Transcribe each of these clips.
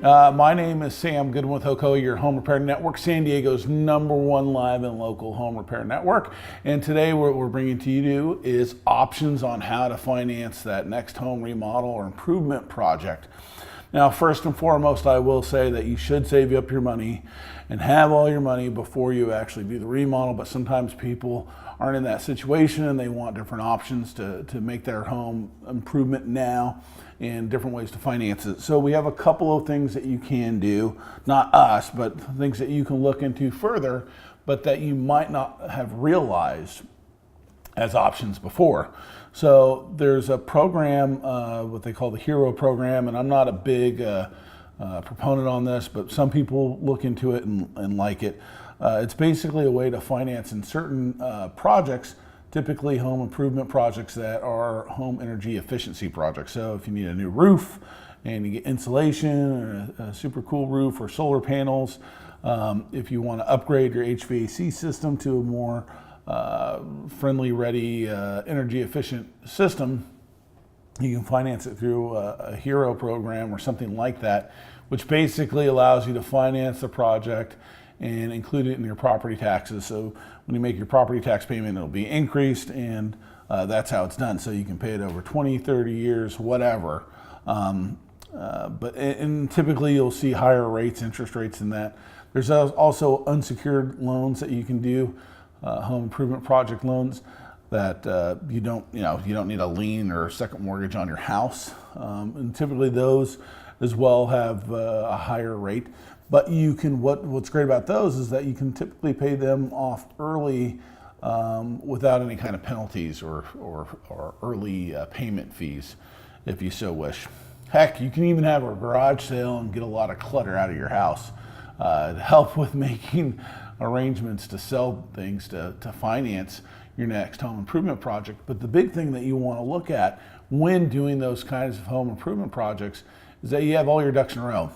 My name is Sam Goodwin with Hocoa, your home repair network, San Diego's #1 live and local home repair network. And today what we're bringing to you is options on how to finance that next home remodel or improvement project. Now, first and foremost, I will say that you should save up your money and have all your money before you actually do the remodel, but sometimes people aren't in that situation and they want different options to make their home improvement now and different ways to finance it. So we have a couple of things that you can do, not us, but things that you can look into further, but that you might not have realized as options before. So there's a program, what they call the HERO program, and I'm not a big proponent on this, but some people look into it and like it. It's basically a way to finance in certain projects, typically home improvement projects that are home energy efficiency projects. So if you need a new roof and you get insulation or a super cool roof or solar panels, if you want to upgrade your HVAC system to a more friendly, ready, energy efficient system, you can finance it through a HERO program or something like that, which basically allows you to finance the project and include it in your property taxes. So when you make your property tax payment, it'll be increased, and that's how it's done. So you can pay it over 20, 30 years, whatever. And typically you'll see higher rates, interest rates than that. There's also unsecured loans that you can do, home improvement project loans that you don't need a lien or a second mortgage on your house. And typically those as well have a higher rate. But you can, what's great about those is that you can typically pay them off early without any kind of penalties or early payment fees, if you so wish. Heck, you can even have a garage sale and get a lot of clutter out of your house to help with making arrangements to sell things to finance your next home improvement project. But the big thing that you want to look at when doing those kinds of home improvement projects is that you have all your ducks in a row.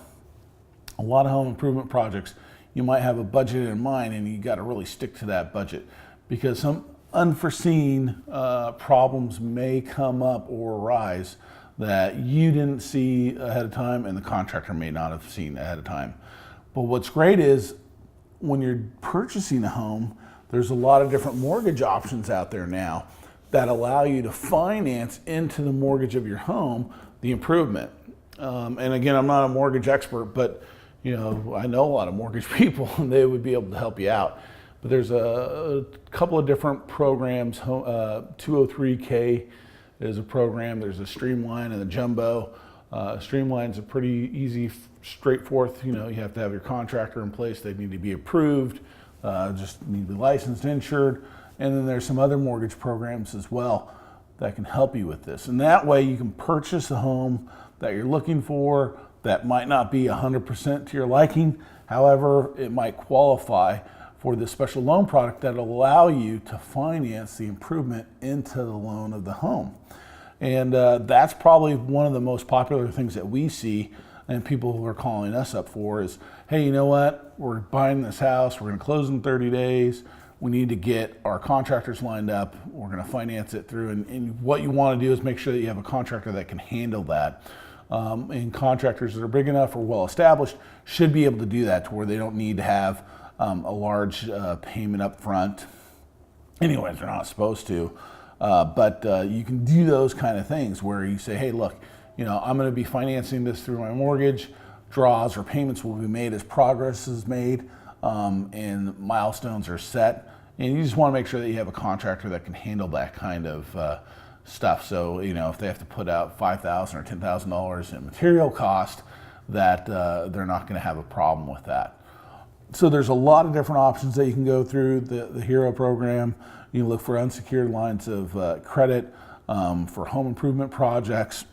A lot of home improvement projects, you might have a budget in mind and you got to really stick to that budget because some unforeseen problems may come up or arise that you didn't see ahead of time and the contractor may not have seen ahead of time. But what's great is when you're purchasing a home, there's a lot of different mortgage options out there now that allow you to finance into the mortgage of your home the improvement. And again, I'm not a mortgage expert, but I know a lot of mortgage people and they would be able to help you out. But there's a couple of different programs. 203K is a program. There's a Streamline and a Jumbo. Streamline's a pretty easy, straightforward. You have to have your contractor in place. They need to be approved. Just need to be licensed, insured. And then there's some other mortgage programs as well that can help you with this. And that way you can purchase a home that you're looking for that might not be 100% to your liking. However, it might qualify for this special loan product that will allow you to finance the improvement into the loan of the home. And that's probably one of the most popular things that we see and people who are calling us up for is, hey, you know what? We're buying this house. We're going to close in 30 days. We need to get our contractors lined up. We're going to finance it through. And what you want to do is make sure that you have a contractor that can handle that. And contractors that are big enough or well established should be able to do that to where they don't need to have a large payment up front. Anyways, they're not supposed to. But you can do those kind of things where you say, hey, look, I'm going to be financing this through my mortgage. Draws or payments will be made as progress is made and milestones are set. And you just want to make sure that you have a contractor that can handle that kind of stuff. So, if they have to put out $5,000 or $10,000 in material cost, that they're not going to have a problem with that. So there's a lot of different options that you can go through the HERO program. You can look for unsecured lines of credit for home improvement projects.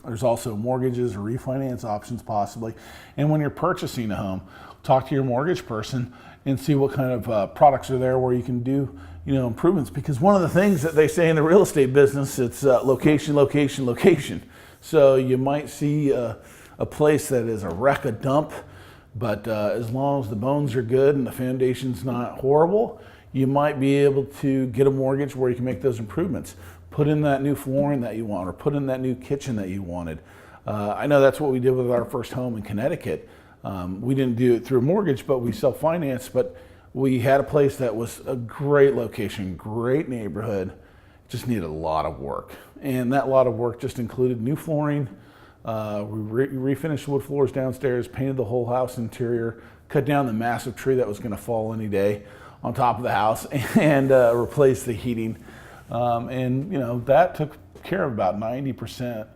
There's also mortgages or refinance options possibly. And when you're purchasing a home, talk to your mortgage person and see what kind of products are there where you can do improvements. Because one of the things that they say in the real estate business, it's location, location, location. So you might see a place that is a wreck, a dump, but as long as the bones are good and the foundation's not horrible, you might be able to get a mortgage where you can make those improvements. Put in that new flooring that you want, or put in that new kitchen that you wanted. I know that's what we did with our first home in Connecticut. We didn't do it through a mortgage, but we self-financed. But we had a place that was a great location, great neighborhood, just needed a lot of work. And that lot of work just included new flooring. We refinished wood floors downstairs, painted the whole house interior, cut down the massive tree that was going to fall any day on top of the house, and replaced the heating. And that took care of about 90%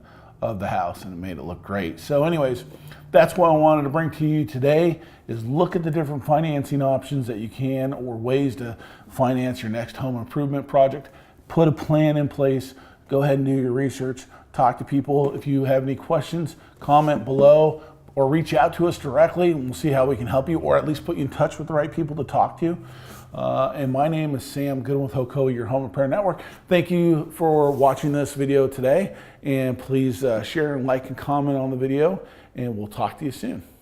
of the house, and it made it look great. So anyways, that's what I wanted to bring to you today, is look at the different financing options that you can, or ways to finance your next home improvement project. Put a plan in place, go ahead and do your research, talk to people. If you have any questions, comment below, or reach out to us directly, and we'll see how we can help you, or at least put you in touch with the right people to talk to. And my name is Sam Goodwin with Hocoa, your home repair network. Thank you for watching this video today, and please share and like and comment on the video, and we'll talk to you soon.